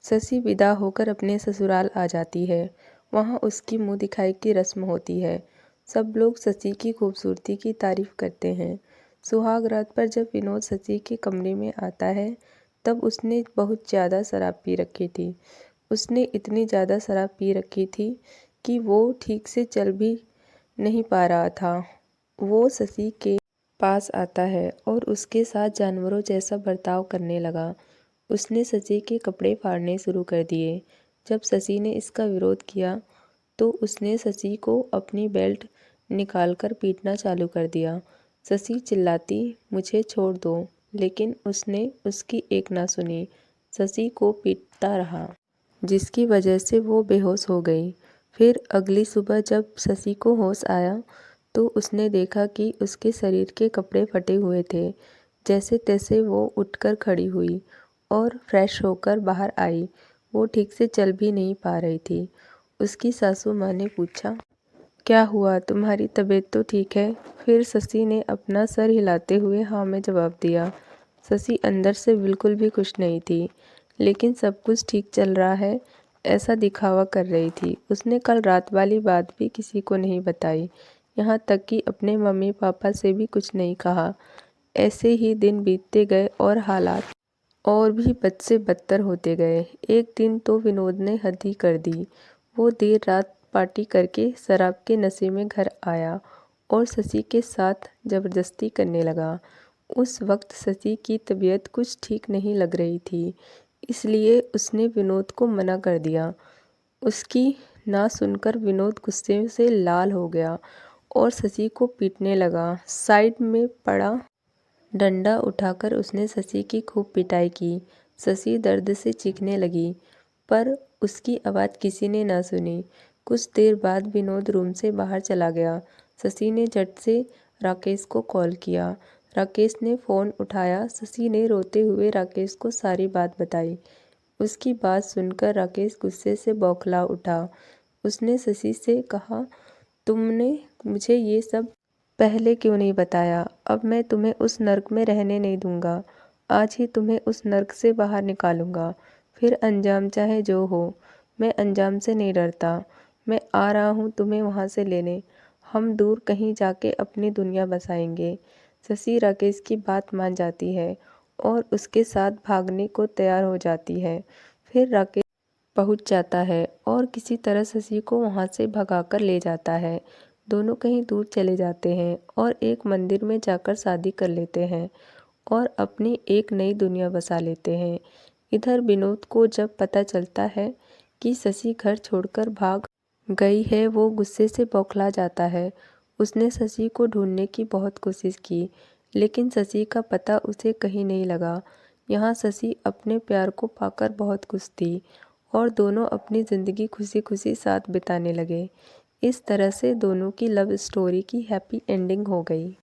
शशि विदा होकर अपने ससुराल आ जाती है। वहाँ उसकी मुँह दिखाई की रस्म होती है। सब लोग शशि की खूबसूरती की तारीफ करते हैं। सुहाग रात पर जब विनोद शशि के कमरे में आता है तब उसने बहुत ज़्यादा शराब पी रखी थी। उसने इतनी ज़्यादा शराब पी रखी थी कि वो ठीक से चल भी नहीं पा रहा था। वो शशि के पास आता है और उसके साथ जानवरों जैसा बर्ताव करने लगा। उसने शशि के कपड़े फाड़ने शुरू कर दिए। जब शशि ने इसका विरोध किया तो उसने शशि को अपनी बेल्ट निकालकर पीटना चालू कर दिया। शशि चिल्लाती, मुझे छोड़ दो, लेकिन उसने उसकी एक ना सुनी। शशि को पीटता रहा, जिसकी वजह से वो बेहोश हो गई। फिर अगली सुबह जब शशि को होश आया तो उसने देखा कि उसके शरीर के कपड़े फटे हुए थे। जैसे तैसे वो उठकर खड़ी हुई और फ्रेश होकर बाहर आई। वो ठीक से चल भी नहीं पा रही थी। उसकी सासू माँ ने पूछा, क्या हुआ, तुम्हारी तबीयत तो ठीक है? फिर शशि ने अपना सर हिलाते हुए हाँ में जवाब दिया। शशि अंदर से बिल्कुल भी खुश नहीं थी, लेकिन सब कुछ ठीक चल रहा है ऐसा दिखावा कर रही थी। उसने कल रात वाली बात भी किसी को नहीं बताई, यहाँ तक कि अपने मम्मी पापा से भी कुछ नहीं कहा। ऐसे ही दिन बीतते गए और हालात और भी बद से बदतर होते गए। एक दिन तो विनोद ने हद ही कर दी। वो देर रात पार्टी करके शराब के नशे में घर आया और शशि के साथ ज़बरदस्ती करने लगा। उस वक्त शशि की तबीयत कुछ ठीक नहीं लग रही थी, इसलिए उसने विनोद को मना कर दिया। उसकी ना सुनकर विनोद गुस्से से लाल हो गया और शशि को पीटने लगा। साइड में पड़ा डंडा उठाकर उसने शशि की खूब पिटाई की। शशि दर्द से चीखने लगी, पर उसकी आवाज़ किसी ने ना सुनी। कुछ देर बाद विनोद रूम से बाहर चला गया। शशि ने झट से राकेश को कॉल किया। राकेश ने फ़ोन उठाया। शशि ने रोते हुए राकेश को सारी बात बताई। उसकी बात सुनकर राकेश गुस्से से बौखला उठा। उसने शशि से कहा, तुमने मुझे ये सब पहले क्यों नहीं बताया? अब मैं तुम्हें उस नर्क में रहने नहीं दूंगा। आज ही तुम्हें उस नर्क से बाहर निकालूंगा, फिर अंजाम चाहे जो हो। मैं अंजाम से नहीं डरता। मैं आ रहा हूँ तुम्हें वहाँ से लेने। हम दूर कहीं जाके अपनी दुनिया बसाएंगे। शशि राकेश की बात मान जाती है और उसके साथ भागने को तैयार हो जाती है। फिर राकेश पहुंच जाता है और किसी तरह शशि को वहां से भगाकर ले जाता है। दोनों कहीं दूर चले जाते हैं और एक मंदिर में जाकर शादी कर लेते हैं और अपनी एक नई दुनिया बसा लेते हैं। इधर विनोद को जब पता चलता है कि शशि घर छोड़कर भाग गई है, वो गुस्से से बौखला जाता है। उसने शशि को ढूंढने की बहुत कोशिश की, लेकिन शशि का पता उसे कहीं नहीं लगा। यहाँ शशि अपने प्यार को पाकर बहुत खुश थी और दोनों अपनी ज़िंदगी खुशी खुशी साथ बिताने लगे। इस तरह से दोनों की लव स्टोरी की हैप्पी एंडिंग हो गई।